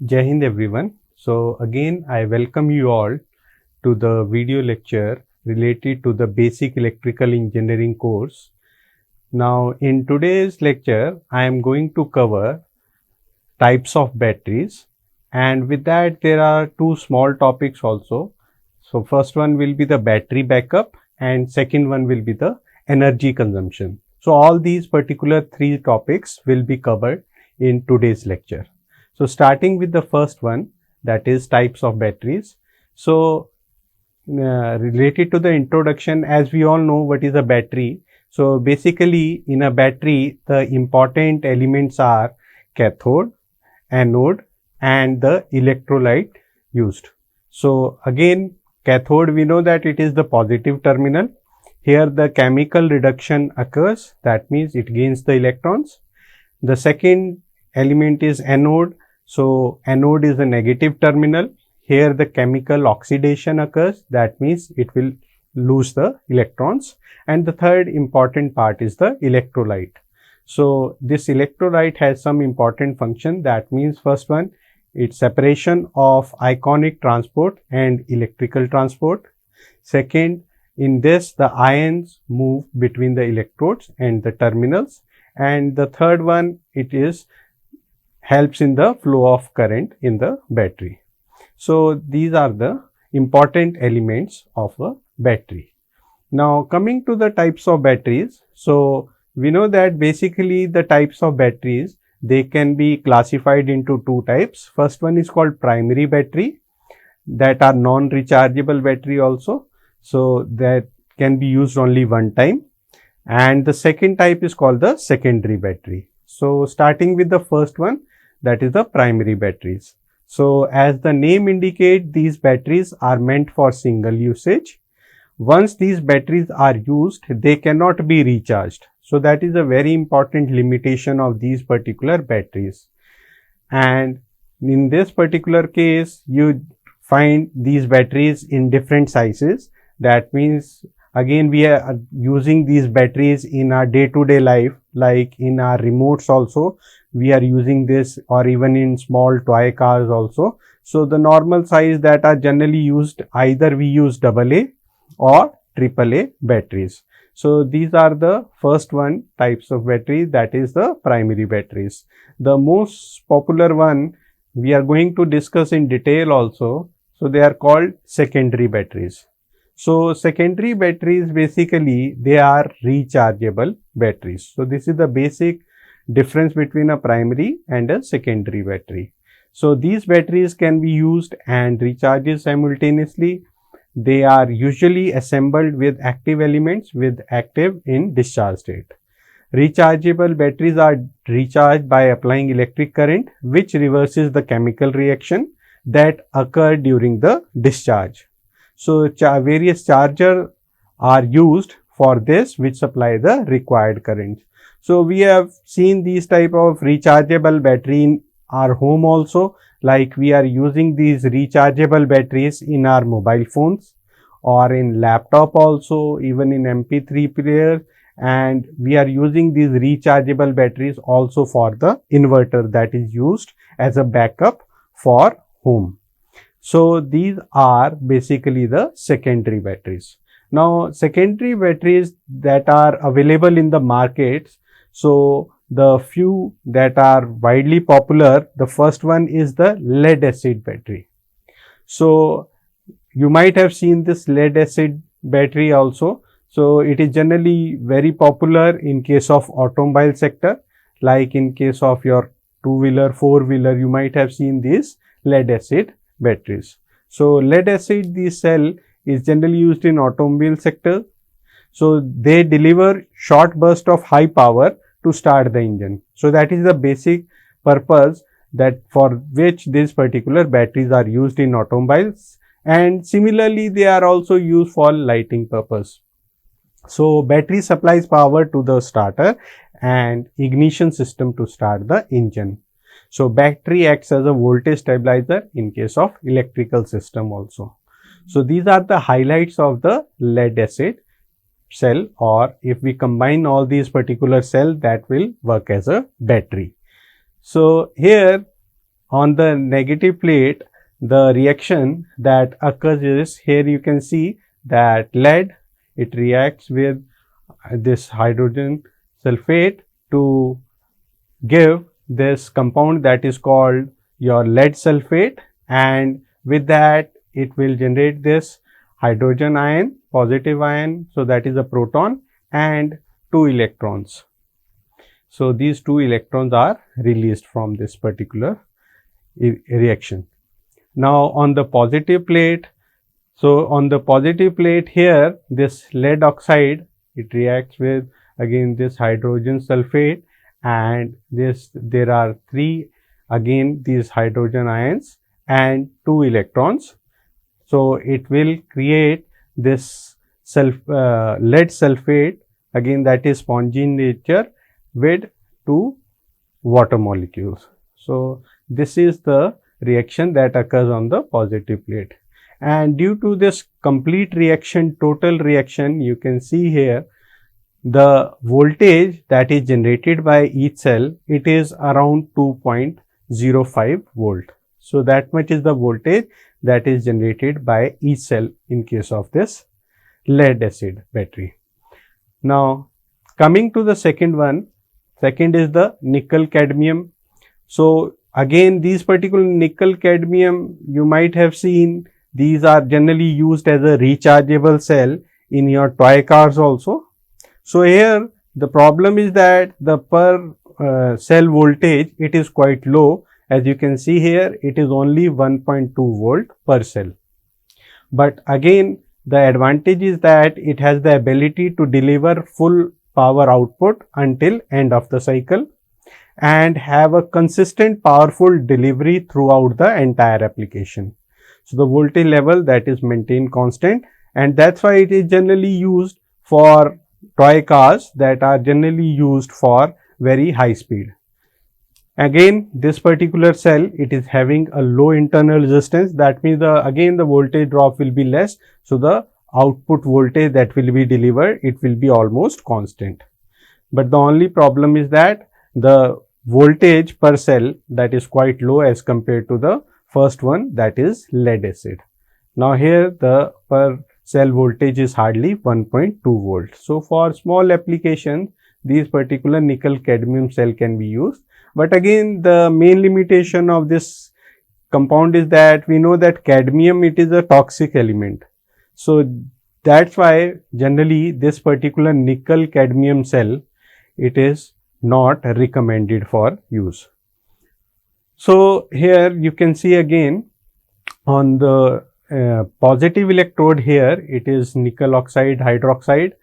Jai Hind everyone. So again I welcome you all to the video lecture related to the basic electrical engineering course. Now in today's lecture I am going to cover types of batteries, and with that there are two small topics also. So first one will be the battery backup and second one will be the energy consumption. So all these particular three topics will be covered in today's lecture. So starting with the first one, that is types of batteries. So related to the introduction, as we all know what is a battery. So basically in a battery the important elements are cathode, anode and the electrolyte used. So again, cathode, we know that it is the positive terminal. Here the chemical reduction occurs, that means it gains the electrons. The second element is anode. So anode is the negative terminal. Here the chemical oxidation occurs, that means it will lose the electrons. And the third important part is the electrolyte. So this electrolyte has some important function. That means first one, it's separation of ionic transport and electrical transport. Second, in this the ions move between the electrodes and the terminals. And the third one, it is helps in the flow of current in the battery. So these are the important elements of a battery. Now coming to the types of batteries. So we know that basically the types of batteries, they can be classified into two types. First one is called primary battery, that are non-rechargeable battery also. So that can be used only one time. And the second type is called the secondary battery. So starting with the first one, that is the primary batteries. So as the name indicates, these batteries are meant for single usage. Once these batteries are used, they cannot be recharged. So that is a very important limitation of these particular batteries. And in this particular case, you find these batteries in different sizes. That means again we are using these batteries in our day-to-day life, like in our remotes also we are using this, or even in small toy cars also. So the normal size that are generally used, either we use AA or AAA batteries. So these are the first one types of battery, that is the primary batteries. The most popular one we are going to discuss in detail also. So they are called secondary batteries. So secondary batteries, basically they are rechargeable batteries. So this is the basic difference between a primary and a secondary battery. So these batteries can be used and recharged simultaneously. They are usually assembled with active elements with active in discharge state. Rechargeable batteries are recharged by applying electric current, which reverses the chemical reaction that occur during the discharge. So various chargers are used for this, which supply the required current. So we have seen these type of rechargeable battery in our home also, like we are using these rechargeable batteries in our mobile phones or in laptop also, even in MP3 player, and we are using these rechargeable batteries also for the inverter that is used as a backup for home. So these are basically the secondary batteries. Now secondary batteries that are available in the markets, so the few that are widely popular, the first one is the lead acid battery. So you might have seen this lead acid battery also. So it is generally very popular in case of automobile sector, like in case of your two-wheeler, four-wheeler, you might have seen these lead acid batteries. So lead acid, the cell is generally used in automobile sector. So they deliver short burst of high power to start the engine. So that is the basic purpose that for which these particular batteries are used in automobiles, and similarly they are also used for lighting purpose. So battery supplies power to the starter and ignition system to start the engine. So battery acts as a voltage stabilizer in case of electrical system also. So these are the highlights of the lead acid cell, or if we combine all these particular cell, that will work as a battery. So here on the negative plate, the reaction that occurs is, here you can see that lead, it reacts with this hydrogen sulfate to give this compound that is called your lead sulfate, and with that it will generate this hydrogen ion, positive ion, so that is a proton, and 2 electrons. So these 2 electrons are released from this particular reaction. Now on the positive plate, so on the positive plate here, this lead oxide, it reacts with again this hydrogen sulfate, and there are 3 again these hydrogen ions and 2 electrons. So it will create this lead sulfate, again that is spongy in nature, with 2 water molecules. So this is the reaction that occurs on the positive plate. And due to this complete reaction, total reaction, you can see here the voltage that is generated by each cell, it is around 2.05 volt. So that much is the voltage that is generated by each cell in case of this lead acid battery. Now coming to the second one, second is the nickel cadmium. So again these particular nickel cadmium, you might have seen, these are generally used as a rechargeable cell in your toy cars also. So here the problem is that the per cell voltage, it is quite low. As you can see here, it is only 1.2 volt per cell. But again, the advantage is that it has the ability to deliver full power output until end of the cycle and have a consistent powerful delivery throughout the entire application. So the voltage level that is maintained constant, and that's why it is generally used for toy cars that are generally used for very high speed. Again, this particular cell, it is having a low internal resistance. That means again the voltage drop will be less. So the output voltage that will be delivered, it will be almost constant. But the only problem is that the voltage per cell, that is quite low as compared to the first one, that is lead acid. Now here the per cell voltage is hardly 1.2 volt. So for small applications, these particular nickel cadmium cell can be used. But again, the main limitation of this compound is that we know that cadmium, it is a toxic element. So that's why generally this particular nickel cadmium cell, it is not recommended for use. So here you can see again on the positive electrode, here it is nickel oxide hydroxide.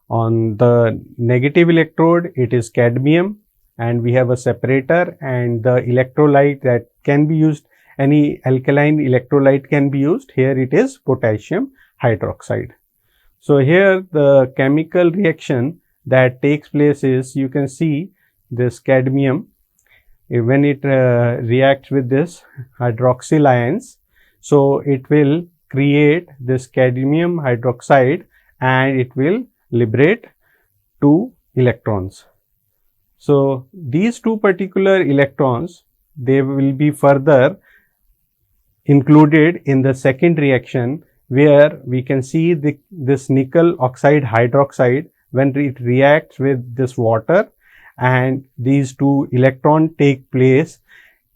On the negative electrode, it is cadmium, and we have a separator, and the electrolyte that can be used, any alkaline electrolyte can be used. Here it is potassium hydroxide. So here the chemical reaction that takes place is, you can see this cadmium, when it reacts with this hydroxyl ions, so it will create this cadmium hydroxide and it will liberate 2 electrons. So these 2 particular electrons, they will be further included in the second reaction, where we can see this nickel oxide hydroxide, when it reacts with this water and these 2 electrons take place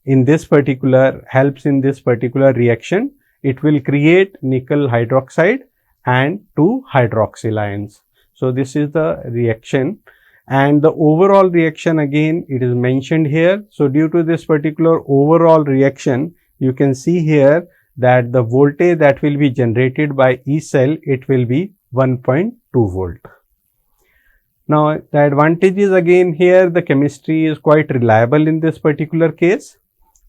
in this particular, helps in this particular reaction, it will create nickel hydroxide and 2 hydroxyl ions. So this is the reaction, and the overall reaction, again it is mentioned here. So due to this particular overall reaction, you can see here that the voltage that will be generated by each cell, it will be 1.2 volt. Now the advantage is, again here the chemistry is quite reliable in this particular case.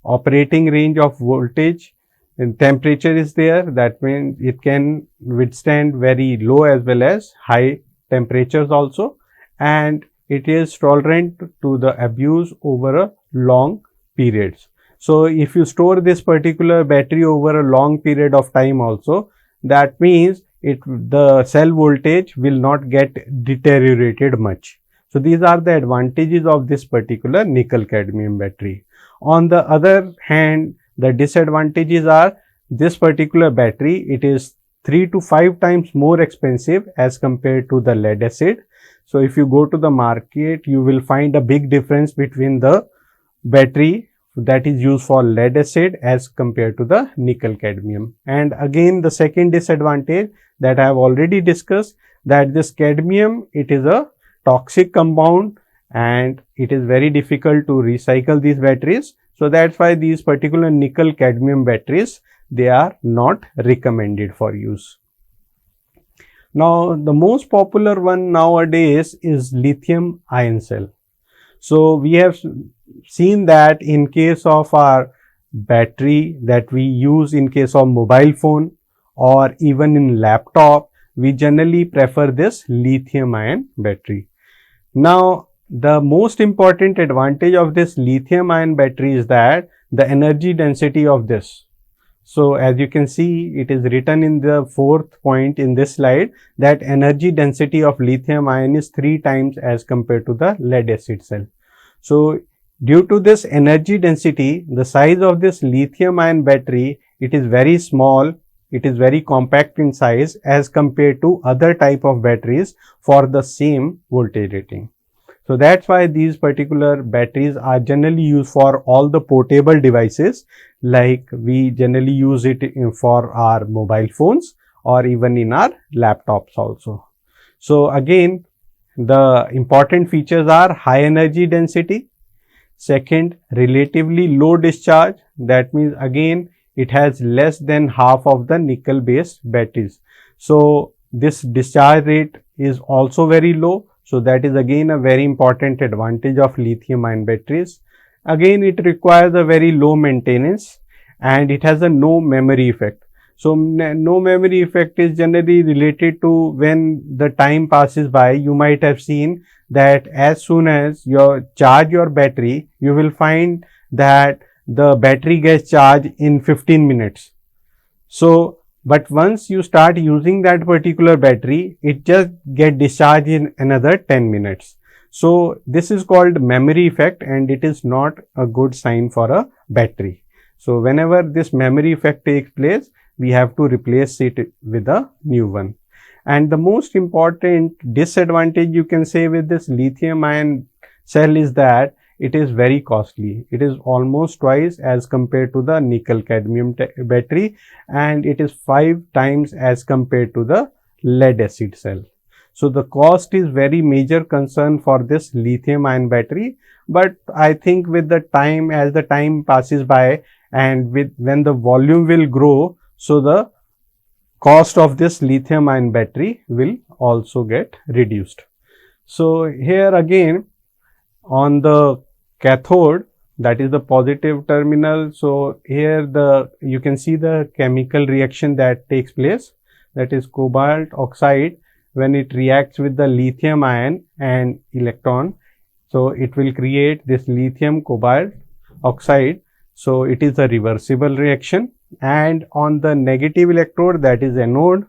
Operating range of voltage and temperature is there, that means it can withstand very low as well as high temperatures also, and it is tolerant to the abuse over a long periods. So if you store this particular battery over a long period of time also, that means the cell voltage will not get deteriorated much. So these are the advantages of this particular nickel cadmium battery. On the other hand, the disadvantages are this particular battery, it is 3 to 5 times more expensive as compared to the lead acid. So if you go to the market, you will find a big difference between the battery that is used for lead acid as compared to the nickel cadmium. And again, the second disadvantage that I have already discussed, that this cadmium, it is a toxic compound and it is very difficult to recycle these batteries. So that's why these particular nickel cadmium batteries, they are not recommended for use. Now, the most popular one nowadays is lithium ion cell. So we have seen that in case of our battery that we use in case of mobile phone or even in laptop, we generally prefer this lithium ion battery. Now, the most important advantage of this lithium ion battery is that the energy density of this. So as you can see, it is written in the fourth point in this slide that energy density of lithium ion is 3 times as compared to the lead acid cell. So due to this energy density, the size of this lithium ion battery, it is very small, it is very compact in size as compared to other type of batteries for the same voltage rating. So that's why these particular batteries are generally used for all the portable devices, like we generally use it for our mobile phones or even in our laptops also. So again, the important features are high energy density. Second, relatively low discharge. That means again, it has less than half of the nickel based batteries. So this discharge rate is also very low. So that is again a very important advantage of lithium ion batteries. Again, it requires a very low maintenance and it has a no memory effect. So no memory effect is generally related to when the time passes by. You might have seen that as soon as you charge your battery, you will find that the battery gets charged in 15 minutes. So but once you start using that particular battery, it just get discharged in another 10 minutes. So this is called memory effect and it is not a good sign for a battery. So whenever this memory effect takes place, we have to replace it with a new one. And the most important disadvantage you can say with this lithium ion cell is that it is very costly. It is almost twice as compared to the nickel cadmium battery and it is 5 times as compared to the lead acid cell. So the cost is very major concern for this lithium ion battery, but I think with the time, as the time passes by and when the volume will grow, so the cost of this lithium ion battery will also get reduced. So here again on the cathode, that is the positive terminal. So here you can see the chemical reaction that takes place, that is cobalt oxide. When it reacts with the lithium ion and electron, so it will create this lithium cobalt oxide. So it is a reversible reaction. And on the negative electrode, that is anode,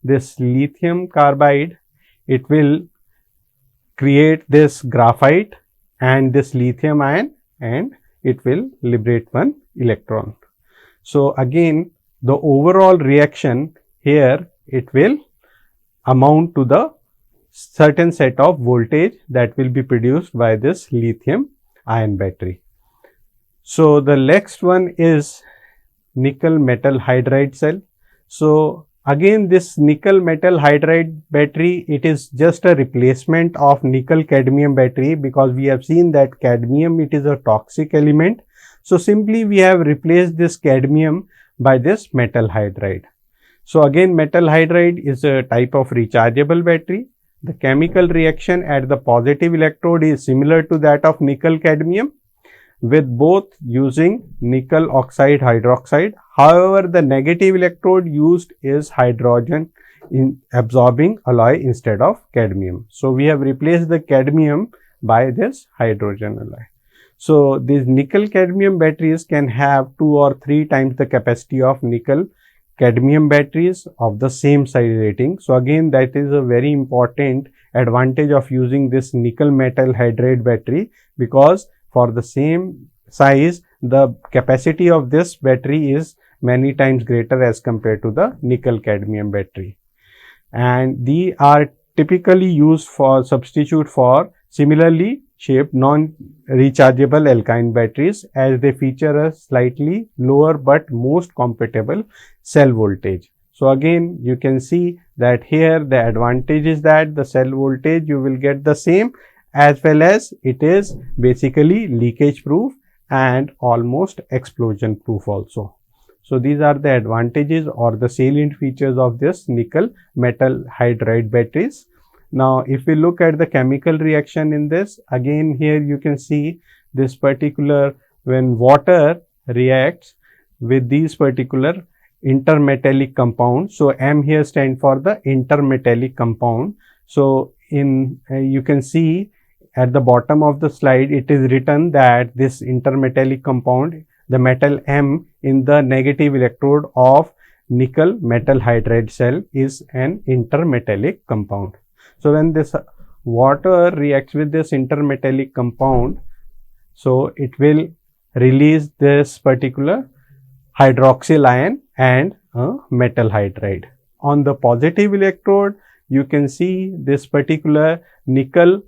this lithium carbide, it will create this graphite and this lithium ion and it will liberate one electron. So again, the overall reaction here, it will amount to the certain set of voltage that will be produced by this lithium ion battery. So the next one is nickel metal hydride cell. So again, this nickel metal hydride battery, it is just a replacement of nickel cadmium battery because we have seen that cadmium, it is a toxic element. So simply we have replaced this cadmium by this metal hydride. So again, metal hydride is a type of rechargeable battery. The chemical reaction at the positive electrode is similar to that of nickel cadmium, with both using nickel oxide hydroxide. However, the negative electrode used is hydrogen in absorbing alloy instead of cadmium. So we have replaced the cadmium by this hydrogen alloy. So these nickel cadmium batteries can have 2 or 3 times the capacity of nickel cadmium batteries of the same size rating. So again, that is a very important advantage of using this nickel metal hydride battery, because for the same size, the capacity of this battery is many times greater as compared to the nickel cadmium battery. And they are typically used for substitute for similarly shaped non-rechargeable alkaline batteries, as they feature a slightly lower but most compatible cell voltage. So again, you can see that here the advantage is that the cell voltage you will get the same, as well as it is basically leakage proof and almost explosion proof also. So these are the advantages or the salient features of this nickel metal hydride batteries. Now, if we look at the chemical reaction in this, again here you can see this particular, when water reacts with these particular intermetallic compounds. So M here stands for the intermetallic compound. So you can see at the bottom of the slide, it is written that this intermetallic compound, the metal M in the negative electrode of nickel metal hydride cell, is an intermetallic compound. So when this water reacts with this intermetallic compound, so it will release this particular hydroxyl ion and a metal hydride. On the positive electrode, you can see this particular nickel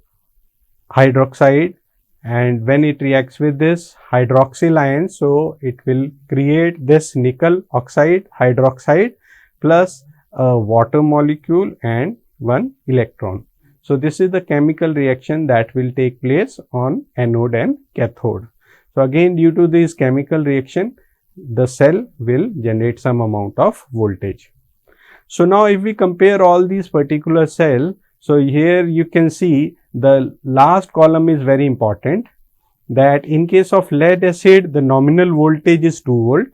hydroxide, and when it reacts with this hydroxyl ion, so it will create this nickel oxide hydroxide plus a water molecule and one electron. So this is the chemical reaction that will take place on anode and cathode. So again, due to this chemical reaction, the cell will generate some amount of voltage. So now if we compare all these particular cell, so here you can see the last column is very important, that in case of lead acid, the nominal voltage is 2 volt.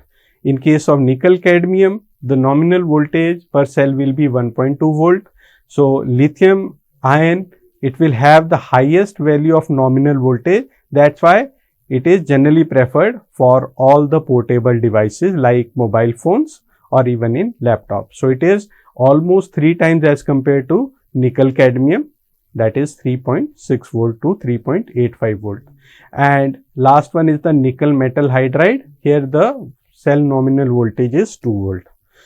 In case of nickel cadmium, the nominal voltage per cell will be 1.2 volt. So lithium ion, it will have the highest value of nominal voltage. That's why it is generally preferred for all the portable devices like mobile phones or even in laptops. So it is almost 3 times as compared to nickel cadmium, that is 3.6 volt to 3.85 volt. And last one is the nickel metal hydride. Here the cell nominal voltage is 2 volt.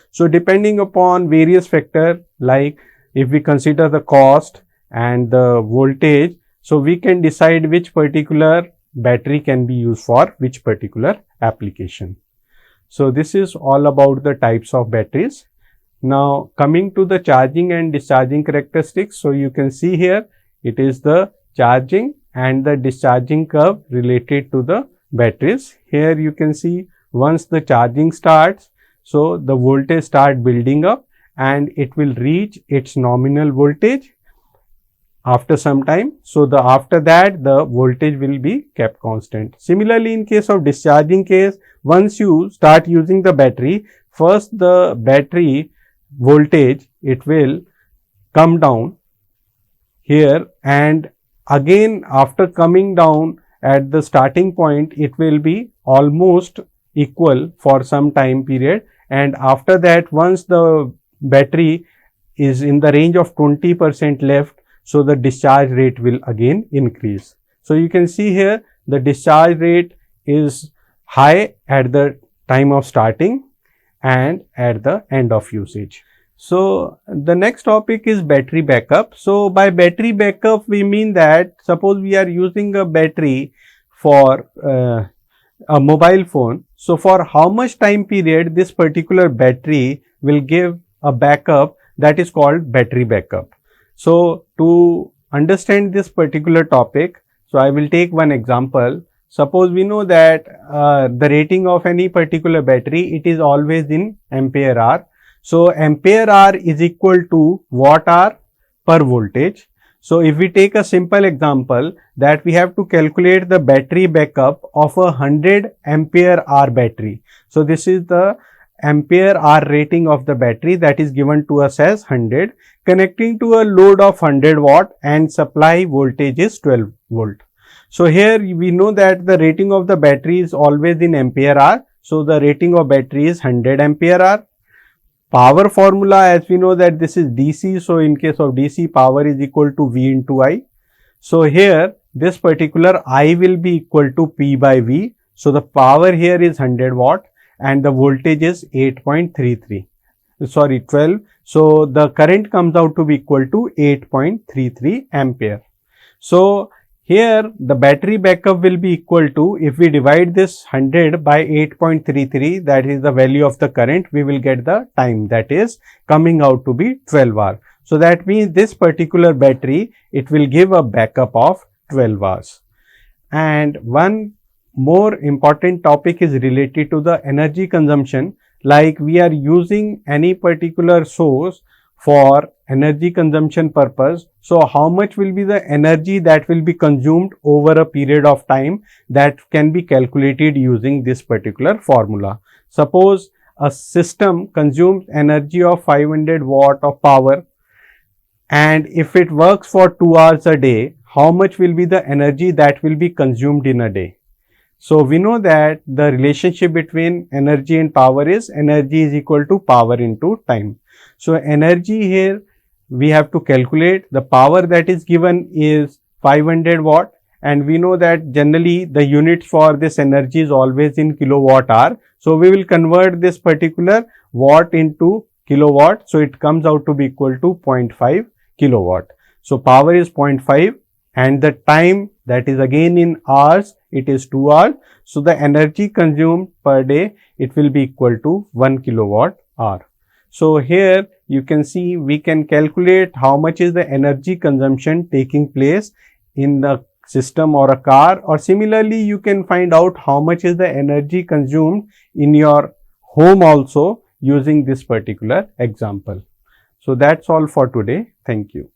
So depending upon various factors, like if we consider the cost and the voltage, so we can decide which particular battery can be used for which particular application. So this is all about the types of batteries. Now coming to the charging and discharging characteristics, so you can see here it is the charging and the discharging curve related to the batteries. Here you can see once the charging starts, so the voltage start building up and it will reach its nominal voltage after some time. So after that the voltage will be kept constant. Similarly, in case of discharging case, once you start using the battery, first the battery voltage, it will come down here, and again after coming down at the starting point, it will be almost equal for some time period, and after that once the battery is in the range of 20% left, so the discharge rate will again increase. So you can see here the discharge rate is high at the time of starting and at the end of usage. So the next topic is battery backup. So by battery backup, we mean that suppose we are using a battery for a mobile phone. So for how much time period this particular battery will give a backup, that is called battery backup. So to understand this particular topic, so I will take one example. Suppose we know that the rating of any particular battery, it is always in ampere hour. So ampere hour is equal to watt hour per voltage. So if we take a simple example that we have to calculate the battery backup of a 100 ampere hour battery. So this is the ampere hour rating of the battery that is given to us as 100, connecting to a load of 100 watt and supply voltage is 12 volt. So here we know that the rating of the battery is always in ampere hour. So the rating of battery is 100 ampere hour. Power formula, as we know that this is DC. So in case of DC, power is equal to V into I. So here this particular I will be equal to P by V. So the power here is 100 watt and the voltage is 8.33. Sorry, 12. So the current comes out to be equal to 8.33 ampere. So here the battery backup will be equal to, if we divide this 100 by 8.33, that is the value of the current, we will get the time, that is coming out to be 12 hours. So that means this particular battery, it will give a backup of 12 hours. And one more important topic is related to the energy consumption. Like we are using any particular source for energy consumption purpose. So how much will be the energy that will be consumed over a period of time, that can be calculated using this particular formula. Suppose a system consumes energy of 500 watt of power, and if it works for 2 hours a day, how much will be the energy that will be consumed in a day? So we know that the relationship between energy and power is energy is equal to power into time. So energy here we have to calculate. The power that is given is 500 watt, and we know that generally the units for this energy is always in kilowatt hour. So we will convert this particular watt into kilowatt. So it comes out to be equal to 0.5 kilowatt. So power is 0.5 and the time, that is again in hours, it is 2 hours. So the energy consumed per day, it will be equal to 1 kilowatt hour. So here you can see we can calculate how much is the energy consumption taking place in the system or a car, or similarly you can find out how much is the energy consumed in your home also using this particular example. So that's all for today. Thank you.